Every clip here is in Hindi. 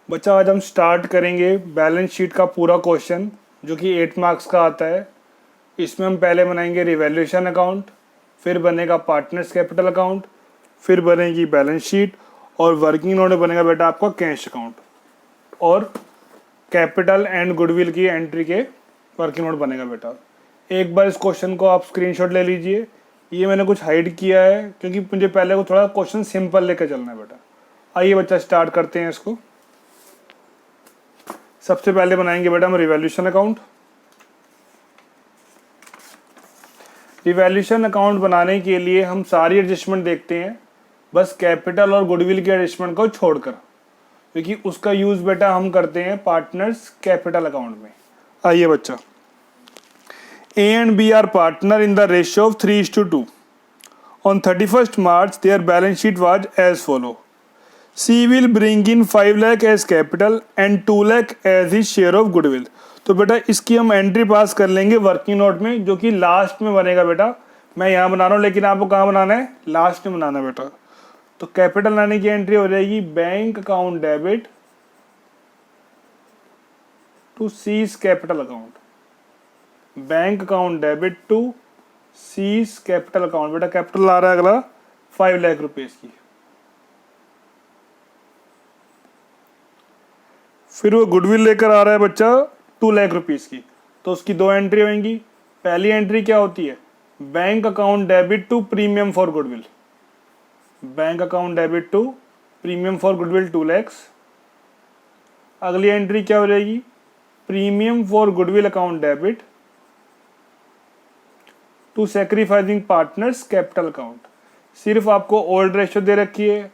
बच्चा आज हम स्टार्ट करेंगे बैलेंस शीट का पूरा क्वेश्चन जो कि 8 मार्क्स का आता है। इसमें हम पहले बनाएंगे रिवैल्यूएशन अकाउंट, फिर बनेगा पार्टनर्स कैपिटल अकाउंट, फिर बनेगी बैलेंस शीट और वर्किंग नोट में बनेगा बेटा आपका कैश अकाउंट और कैपिटल एंड गुडविल की एंट्री के वर्किंग नोट बनेगा बेटा। एक बार इस क्वेश्चन को आप स्क्रीनशॉट ले लीजिए। ये मैंने कुछ हाइड किया है क्योंकि मुझे पहले को थोड़ा क्वेश्चन सिंपल लेकर चलना है बेटा। आइए बच्चा स्टार्ट करते हैं इसको। सबसे पहले बनाएंगे बेटा हम रिवैल्यूएशन अकाउंट। रिवैल्यूएशन अकाउंट बनाने के लिए हम सारी एडजस्टमेंट देखते हैं, बस कैपिटल और गुडविल के एडजस्टमेंट को छोड़कर, क्योंकि उसका यूज बेटा हम करते हैं पार्टनर्स कैपिटल अकाउंट में। आइए बच्चा, A and B are partner in the ratio of 3:2. On 31st March, their balance sheet was as follow. C will bring in 5 lakh as capital and 2 lakh as his share of goodwill. तो बेटा इसकी हम एंट्री पास कर लेंगे वर्किंग नोट में, जो कि लास्ट में बनेगा बेटा। मैं यहाँ बना रहा हूँ लेकिन आपको कहाँ बनाना है, लास्ट में बनाना है बेटा। तो कैपिटल लाने की एंट्री हो जाएगी bank account debit to C's capital account, bank account debit to C's capital account. बेटा कैपिटल आ रहा है अगला 5 लाख रुपीज की। फिर वो गुडविल लेकर आ रहा है बच्चा 2 लाख रुपीज की, तो उसकी दो एंट्री होंगी। पहली एंट्री क्या होती है, bank account debit to premium for goodwill, bank account debit to premium for goodwill 2 lakhs। अगली एंट्री क्या हो जाएगी, premium for goodwill account debit to sacrificing partners capital account. सिर्फ आपको ओल्ड रेशियो दे रखी है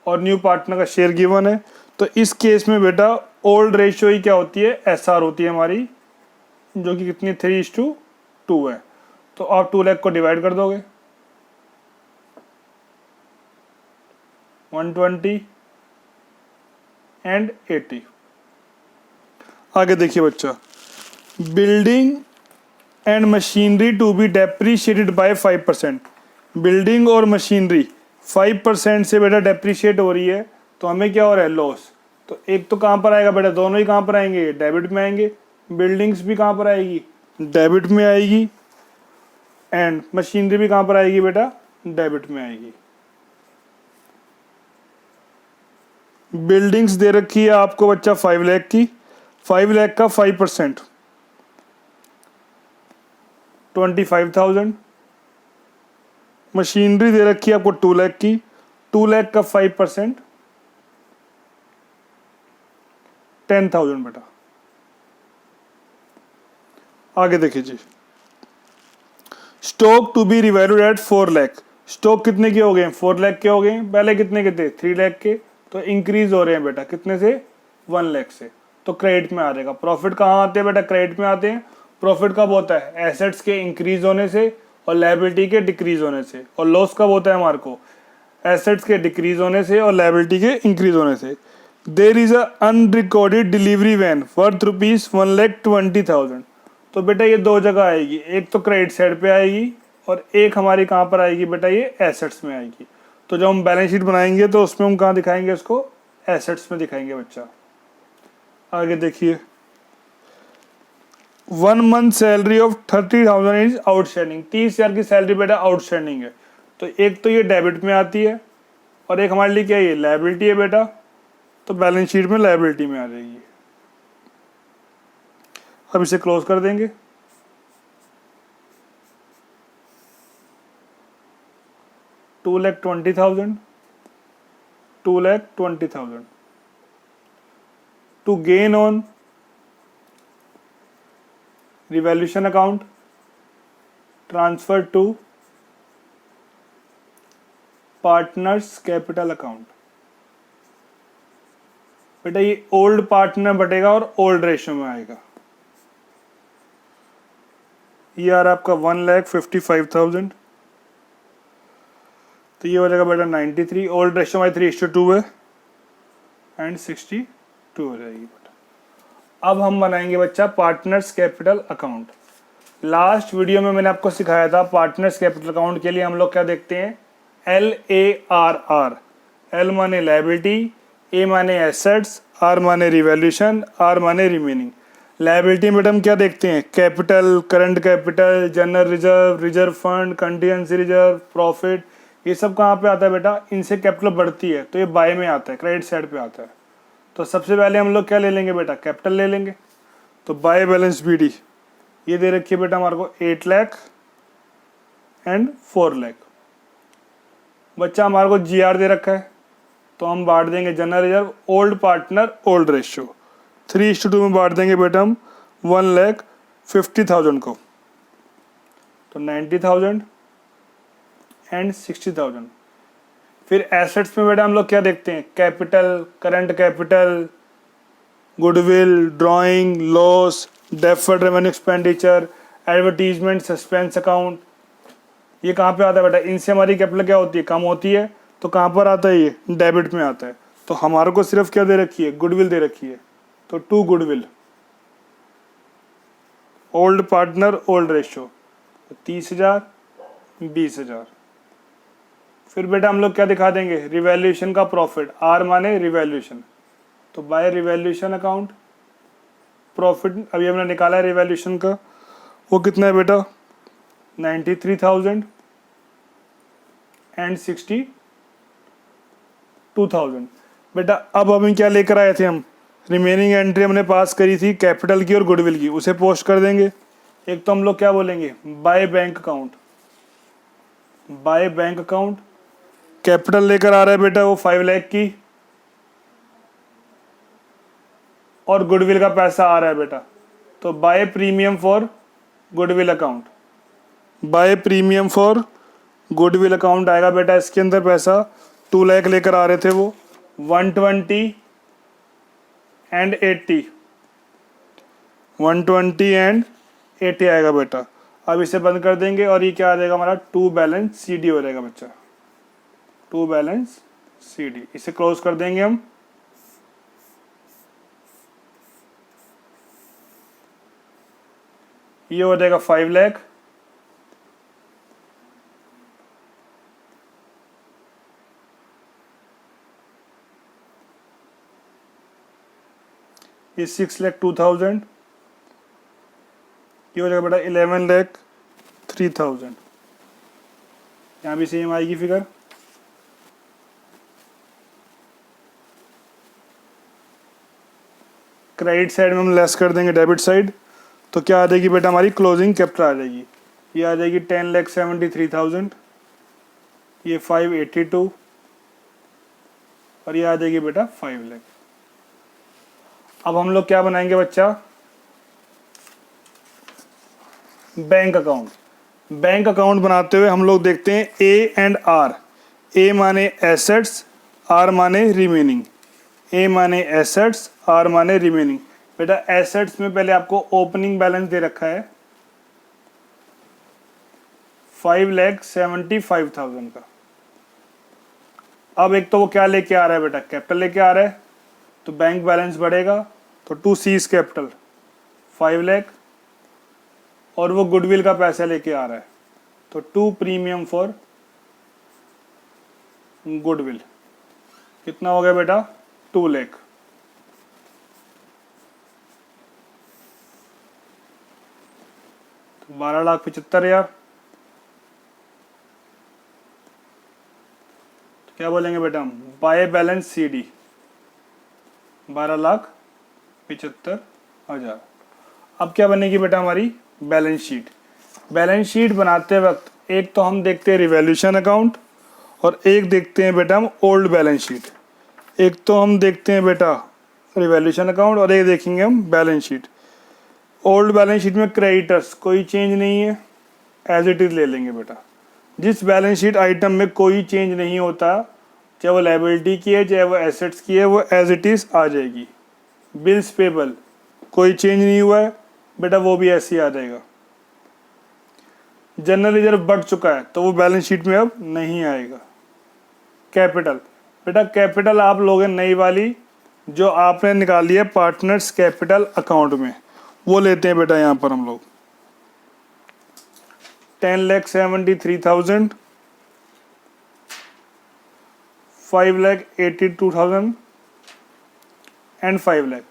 और न्यू पार्टनर का शेयर गिवन है, तो इस केस में बेटा ओल्ड रेशियो ही क्या होती है, एसआर होती है हमारी, जो कि कितनी 3:2 है। तो आप 2 लाख को डिवाइड कर दोगे 120 एंड 80। आगे देखिए बच्चा, building and machinery to be depreciated by 5%। Building और मशीनरी 5% से बेटा डेप्रीशिएट हो रही है, तो हमें क्या हो रहा है, लॉस। तो एक तो कहाँ पर आएगा बेटा, दोनों ही कहाँ पर आएंगे, डेबिट में आएंगे। बिल्डिंग्स भी कहाँ पर आएगी, डेबिट में आएगी, एंड मशीनरी भी कहाँ पर आएगी बेटा, डेबिट में आएगी। बिल्डिंग्स दे रखी है आपको बच्चा 5 लाख की, 5 लाख का 5% 25,000। मशीनरी दे रखी है आपको 2 लाख की, 2 लाख का 5% 10,000 बेटा। आगे देखिए जी, stock to be revalued at 4 lakh. Stock कितने के हो गए, 4 लाख के हो गए। पहले कितने के थे, 3 लाख के, तो इंक्रीज हो रहे हैं बेटा कितने से, 1 लाख से, तो क्रेडिट में आ जाएगा। प्रॉफिट कहाँ आते हैं बेटा, क्रेडिट में आते हैं। प्रॉफिट कब होता है, एसेट्स के इंक्रीज होने से और लायबिलिटी के डिक्रीज होने से। और लॉस कब होता है हमारे को, एसेट्स के डिक्रीज होने से और लायबिलिटी के इंक्रीज होने से। There is a unrecorded delivery van worth ₹1,20,000। तो बेटा ये दो जगह आएगी, एक तो क्रेडिट साइड पे आएगी और एक हमारी कहाँ पर आएगी बेटा, ये एसेट्स में आएगी। तो जब हम बैलेंस शीट बनाएंगे तो उसमें हम कहाँ दिखाएंगे, इसको एसेट्स में दिखाएंगे बच्चा। आगे देखिए, 1 month salary of 30,000 is outstanding. 30,000 की सैलरी बेटा आउटस्टैंडिंग है, तो एक तो ये डेबिट में आती है और एक हमारे लिए क्या है, ये लायबिलिटी है बेटा, तो बैलेंस शीट में लायबिलिटी में आ जाएगी। अब इसे क्लोज कर देंगे। $2,20,000, $2,20,000 to gain on revaluation account transfer to partners capital account। बेटा ये ओल्ड पार्टनर बटेगा और ओल्ड रेशियो में आएगा। ये आ रहा है आपका 1,55,000, तो ये हो जाएगा बेटा 93। ओल्ड रेशियो हमारी 3:2 है एंड 62 हो जाएगी बेटा। अब हम बनाएंगे बच्चा partners capital account. Last video में मैंने आपको सिखाया था पार्टनर्स कैपिटल अकाउंट के लिए हम लोग क्या देखते हैं, LARR। एल माने लायबिलिटी, ए माने एसेट्स, आर माने रिवैल्यूएशन, आर माने रिमेनिंग। लायबिलिटी में हम क्या देखते हैं, capital, current capital, general reserve, reserve fund, contingency reserve, profit, ये सब कहाँ पे आता है बेटा, इनसे कैपिटल बढ़ती है तो ये बाय में आता है, क्रेडिट साइड पे आता है। तो सबसे पहले हम लोग क्या ले लेंगे बेटा, कैपिटल ले लेंगे। तो बाय बैलेंस बीडी ये दे रखी है बेटा हमारे को 8 लाख एंड 4 लाख। बच्चा हमारे को जीआर दे रखा है, तो हम बांट देंगे general reserve old partner old ratio 3:2 में बांट देंगे बेटा हम 1,50,000 को। तो 90,000 एंड 60,000। फिर एसेट्स में बेटा हम लोग क्या देखते हैं, capital, current capital, goodwill, drawing, loss, deferred revenue expenditure, advertisement, suspense account, ये कहाँ पे आता है बेटा, इनसे हमारी कैपिटल क्या होती है, कम होती है। तो कहाँ पर आता है, ये डेबिट में आता है। तो हमारे को सिर्फ क्या दे रखी है, गुडविल दे रखी है। तो 2 goodwill, old partner old ratio, 30,000, 20,000। फिर बेटा हम लोग क्या दिखा देंगे, रिवैल्यूएशन का प्रॉफिट, आर माने रिवैल्यूएशन। तो बाय रिवैल्यूएशन अकाउंट प्रॉफिट अभी हमने निकाला है रिवैल्यूएशन का, वो कितना है बेटा, 93,000 एंड 62,000। बेटा अब हम क्या लेकर आए थे, हम रिमेनिंग एंट्री हमने पास करी थी कैपिटल की और गुडविल की, उसे पोस्ट कर देंगे। एक तो हम लोग क्या बोलेंगे, by bank account, by bank account, capital लेकर आ रहा है बेटा वो 5 लाख की, और गुडविल का पैसा आ रहा है बेटा। तो by premium for goodwill account, by premium for goodwill account आएगा बेटा, इसके अंदर पैसा 2 लाख लेकर आ रहे थे वो, 120 एंड 80, 120 एंड 80 आएगा बेटा। अब इसे बंद कर देंगे और ये क्या आ जाएगा हमारा, टू बैलेंस सीडी हो जाएगा बच्चा, टू बैलेंस सीडी। इसे क्लोज कर देंगे हम। ये हो जाएगा 5 लाख, ये 6,02,000, ये हो जाएगा बेटा 11,03,000। यहाँ भी सेम आएगी फिगर। क्रेडिट साइड में हम लेस कर देंगे डेबिट साइड, तो क्या आ जाएगी बेटा हमारी क्लोजिंग कैपिटल आ जाएगी, ये आ जाएगी 10,73,000, ये 582, और ये आ जाएगी बेटा 5 लाख। अब हम लोग क्या बनाएंगे बच्चा, बैंक अकाउंट। बैंक अकाउंट बनाते हुए हम लोग देखते हैं ए एंड आर। ए माने एसेट्स, आर माने रिमेनिंग। ए माने एसेट्स, आर माने रिमेनिंग। बेटा एसेट्स में पहले आपको ओपनिंग बैलेंस दे रखा है 5,75,000 का। अब एक तो वो क्या लेके आ रहा है बेटा, कैपिटल लेके आ रहा है, तो बैंक बैलेंस बढ़ेगा, तो 2 सीज कैपिटल 5 लाख, और वो गुडविल का पैसा लेके आ रहा है, तो 2 प्रीमियम फॉर गुडविल। कितना हो गया बेटा, 2 लाख। तो 12,75,000। तो क्या बोलेंगे बेटा हम, बाय बैलेंस सीडी 12,75,000। अब क्या बनेगी बेटा हमारी बैलेंस शीट। बैलेंस शीट बनाते वक्त एक तो हम देखते हैं रिवैल्यूएशन अकाउंट, और एक देखते हैं बेटा हम ओल्ड बैलेंस शीट। एक तो हम देखते हैं बेटा रिवैल्यूएशन अकाउंट, और एक देखेंगे हम balance sheet. Old balance sheet में क्रेडिटर्स कोई चेंज नहीं है, एज इट इज ले लेंगे बेटा। जिस बैलेंस शीट आइटम में कोई चेंज नहीं होता, चाहे वो लायबिलिटी की है चाहे वो एसेट्स की है, वो एज इट इज आ जाएगी। बिल्स पेबल कोई चेंज नहीं हुआ है बेटा, वो भी ऐसे ही आ जाएगा। जनरल रिजर्व बढ़ चुका है तो वो बैलेंस शीट में अब नहीं आएगा। कैपिटल, बेटा कैपिटल आप लोग नई वाली जो आपने निकाली है पार्टनर्स कैपिटल अकाउंट में, वो लेते हैं बेटा यहाँ पर हम लोग 10,73,000, 5,82,000 एंड 5 लाख।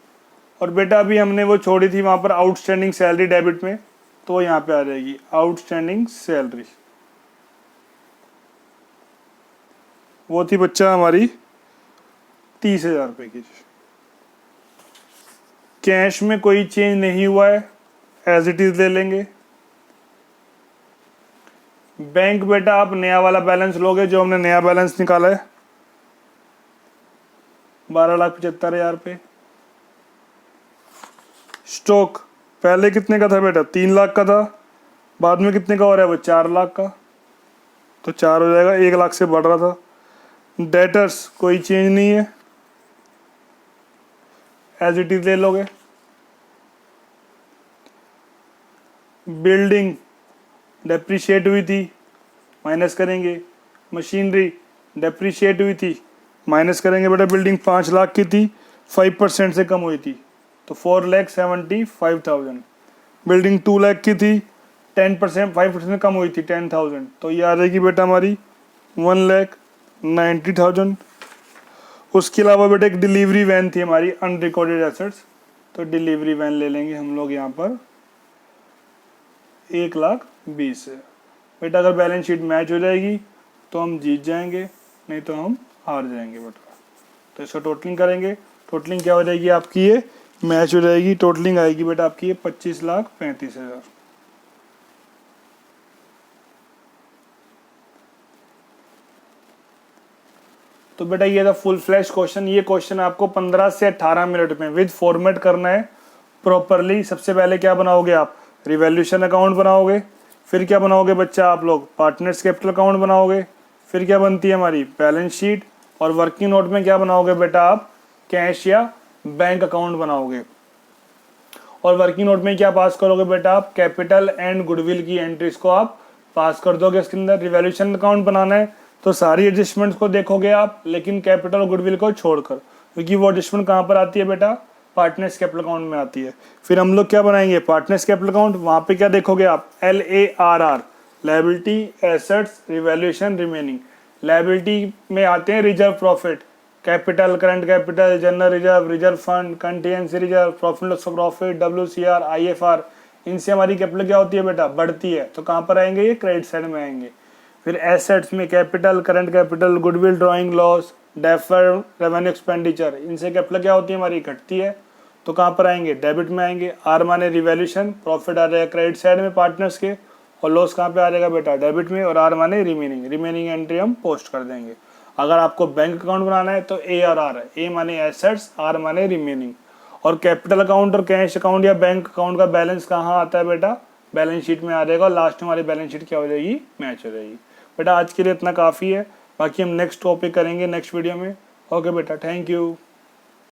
और बेटा अभी हमने वो छोड़ी थी वहाँ पर आउटस्टैंडिंग सैलरी डेबिट में, तो वो यहाँ पे आ जाएगी आउटस्टैंडिंग सैलरी। वो थी बच्चा हमारी 30,000 रुपये की। कैश में कोई चेंज नहीं हुआ है, एज इट इज ले लेंगे। बैंक बेटा आप नया वाला बैलेंस लोगे, जो हमने नया बैलेंस निकाला है 12,75,000 रुपये। स्टॉक पहले कितने का था बेटा, 3 लाख का था, बाद में कितने का हो रहा है वो 4 लाख का, तो 4 हो जाएगा, 1 लाख से बढ़ रहा था। डेटर्स कोई चेंज नहीं है, एज इट इज ले लोगे। बिल्डिंग डेप्रीशिएट हुई थी, माइनस करेंगे। मशीनरी डेप्रीशिएट हुई थी, माइनस करेंगे बेटा। बिल्डिंग 5 लाख की थी, 5% से कम हुई थी, तो 4,75,000। बिल्डिंग 2 लाख की थी, 10% 5% से कम हुई थी, 10,000, तो ये आ जाएगी बेटा हमारी 1,90,000। उसके अलावा बेटा एक डिलीवरी वैन थी हमारी अनरिकॉर्डेड एसेट्स, तो डिलीवरी वैन ले लेंगे हम लोग यहाँ पर 1,20,000 बेटा। अगर बैलेंस शीट मैच हो जाएगी तो हम जीत जाएंगे, नहीं तो हम हार जाएंगे बेटा। तो इसको टोटलिंग करेंगे, टोटलिंग क्या हो जाएगी आपकी, ये मैच हो जाएगी, टोटलिंग आएगी बेटा आपकी ये 25,35,000। तो बेटा ये था फुल फ्लैश क्वेश्चन। ये क्वेश्चन आपको 15 से 18 मिनट में विद फॉर्मेट करना है प्रॉपरली। सबसे पहले क्या बनाओगे आप, रिवैल्यूएशन अकाउंट बनाओगे, फिर क्या बनाओगे बच्चा आप लोग, पार्टनर्स कैपिटल अकाउंट बनाओगे, फिर क्या बनती है हमारी बैलेंस शीट, और वर्किंग नोट में क्या बनाओगे बेटा आप, कैश या बैंक अकाउंट बनाओगे। और वर्किंग नोट में क्या पास करोगे बेटा आप, कैपिटल एंड गुडविल की एंट्रीज को आप पास कर दोगे इसके अंदर। रिवैल्यूएशन अकाउंट बनाना है तो सारी एडजस्टमेंट्स को देखोगे आप, लेकिन कैपिटल और गुडविल को छोड़कर, क्योंकि वो एडजस्टमेंट कहाँ पर आती है बेटा, पार्टनर्स कैपिटल अकाउंट में आती है। फिर हम लोग क्या बनाएंगे, पार्टनर्स कैपिटल अकाउंट, वहां पे क्या देखोगे आप, LARR, liability, assets, revaluation, remaining. Liability में आते हैं reserve profit, capital, current capital, general reserve, reserve fund, contingency reserve, profit loss profit, WCR, IFR। इनसे हमारी कैपिटल क्या होती है बेटा, बढ़ती है, तो कहाँ पर आएंगे, ये क्रेडिट साइड में आएंगे। फिर एसेट्स में capital, current capital, goodwill, drawing loss, deferred revenue expenditure, इनसे कैपिटल क्या होती है हमारी, घटती है, तो कहाँ पर आएंगे, डेबिट में आएंगे। आर माने रिवैल्यूएशन, प्रॉफिट आ जाएगा क्रेडिट साइड में पार्टनर्स के, और लॉस कहाँ पे आ जाएगा बेटा, डेबिट में। और आर माने रिमेनिंग, रिमेनिंग एंट्री हम पोस्ट कर देंगे। अगर आपको बैंक अकाउंट बनाना है तो ARR है, ए माने एसेट्स, आर माने रिमेनिंग। और कैपिटल अकाउंट और कैश अकाउंट या बैंक अकाउंट का बैलेंस कहाँ आता है बेटा, बैलेंस शीट में आ जाएगा, और लास्ट में हमारी बैलेंस शीट क्या हो जाएगी, मैच हो जाएगी। बेटा आज के लिए इतना काफ़ी है, बाकी हम नेक्स्ट टॉपिक करेंगे नेक्स्ट वीडियो में। ओके बेटा, थैंक यू।